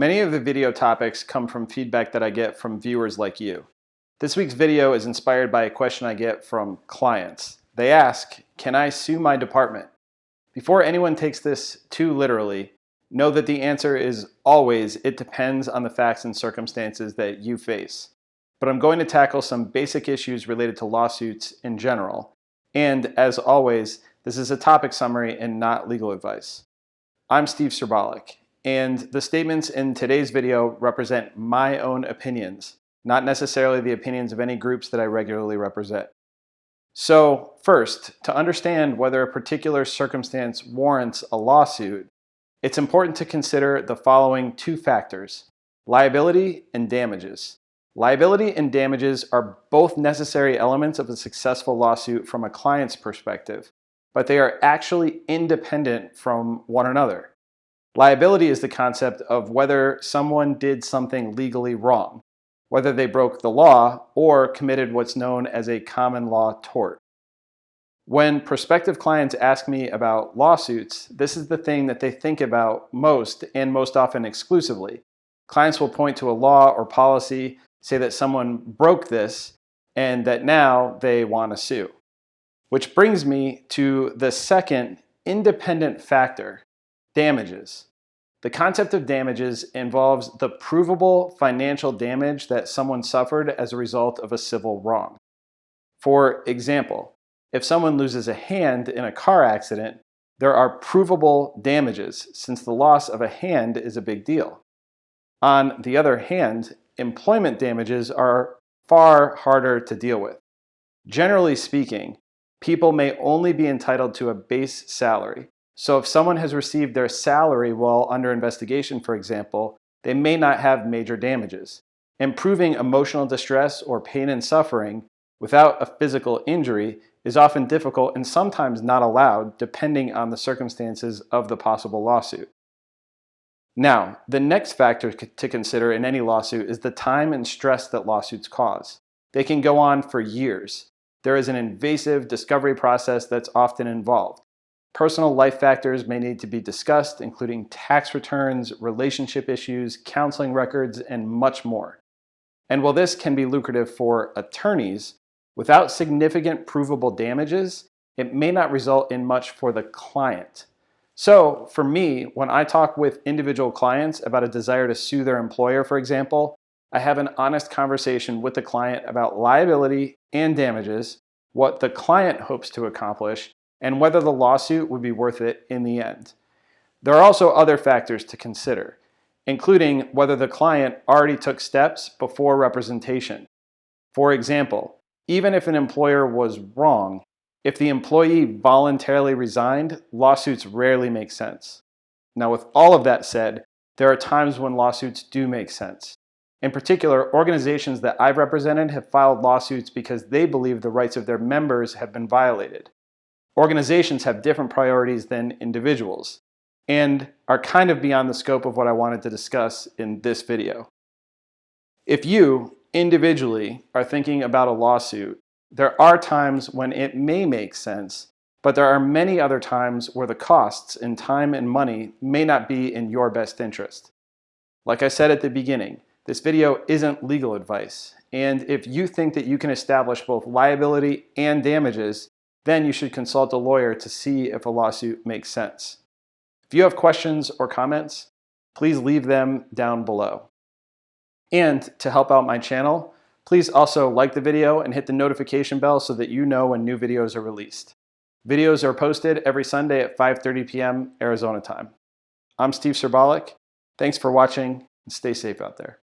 Many of the video topics come from feedback that I get from viewers like you. This week's video is inspired by a question I get from clients. They ask, can I sue my department? Before anyone takes this too literally, know that the answer is always, it depends on the facts and circumstances that you face. But I'm going to tackle some basic issues related to lawsuits in general. And as always, this is a topic summary and not legal advice. I'm Steve Serbalik, and the statements in today's video represent my own opinions, not necessarily the opinions of any groups that I regularly represent. So first, to understand whether a particular circumstance warrants a lawsuit, it's important to consider the following two factors: liability and damages. Liability and damages are both necessary elements of a successful lawsuit from a client's perspective, but they are actually independent from one another. Liability is the concept of whether someone did something legally wrong, whether they broke the law or committed what's known as a common law tort. When prospective clients ask me about lawsuits, this is the thing that they think about most and most often exclusively. Clients will point to a law or policy, say that someone broke this, and that now they want to sue. Which brings me to the second independent factor: damages. The concept of damages involves the provable financial damage that someone suffered as a result of a civil wrong. For example, if someone loses a hand in a car accident, there are provable damages, since the loss of a hand is a big deal. On the other hand, employment damages are far harder to deal with. Generally speaking, people may only be entitled to a base salary. So if someone has received their salary while under investigation, for example, they may not have major damages. And proving emotional distress or pain and suffering without a physical injury is often difficult and sometimes not allowed, depending on the circumstances of the possible lawsuit. Now, the next factor to consider in any lawsuit is the time and stress that lawsuits cause. They can go on for years. There is an invasive discovery process that's often involved. Personal life factors may need to be discussed, including tax returns, relationship issues, counseling records, and much more. And while this can be lucrative for attorneys, without significant provable damages, it may not result in much for the client. So for me, when I talk with individual clients about a desire to sue their employer, for example, I have an honest conversation with the client about liability and damages, what the client hopes to accomplish, and whether the lawsuit would be worth it in the end. There are also other factors to consider, including whether the client already took steps before representation. For example, even if an employer was wrong, if the employee voluntarily resigned, lawsuits rarely make sense. Now, with all of that said, there are times when lawsuits do make sense. In particular, organizations that I've represented have filed lawsuits because they believe the rights of their members have been violated. Organizations have different priorities than individuals and are kind of beyond the scope of what I wanted to discuss in this video. If you individually are thinking about a lawsuit, there are times when it may make sense, but there are many other times where the costs in time and money may not be in your best interest. Like I said at the beginning, this video isn't legal advice, and if you think that you can establish both liability and damages, then you should consult a lawyer to see if a lawsuit makes sense. If you have questions or comments, please leave them down below. And to help out my channel, please also like the video and hit the notification bell so that you know when new videos are released. Videos are posted every Sunday at 5:30 p.m. Arizona time. I'm Steve Serbalik. Thanks for watching and stay safe out there.